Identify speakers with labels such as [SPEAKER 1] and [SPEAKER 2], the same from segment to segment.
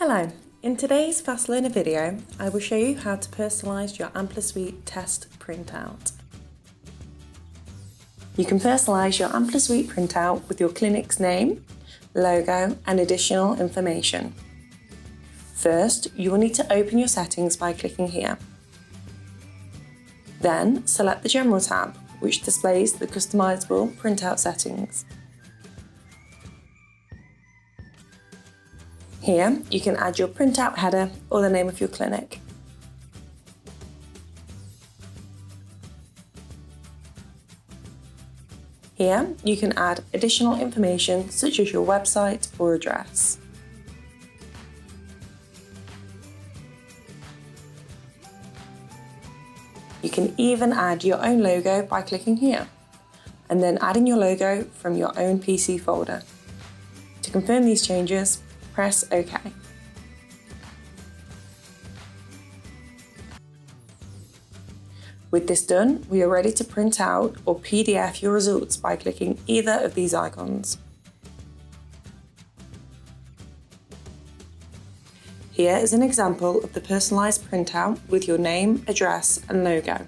[SPEAKER 1] Hello, in today's FASTLEARNER video, I will show you how to personalise your Amplisuite test printout. You can personalise your Amplisuite printout with your clinic's name, logo and additional information. First, you will need to open your settings by clicking here. Then, select the General tab, which displays the customisable printout settings. Here, you can add your printout header or the name of your clinic. Here, you can add additional information such as your website or address. You can even add your own logo by clicking here, and then adding your logo from your own PC folder. To confirm these changes, press OK. With this done, we are ready to print out or PDF your results by clicking either of these icons. Here is an example of the personalised printout with your name, address and logo.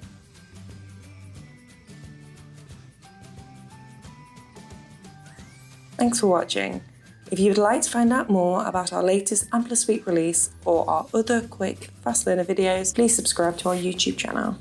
[SPEAKER 1] Thanks for watching. If you would like to find out more about our latest Amplisuite release or our other quick FASTLEARNER videos, please subscribe to our YouTube channel.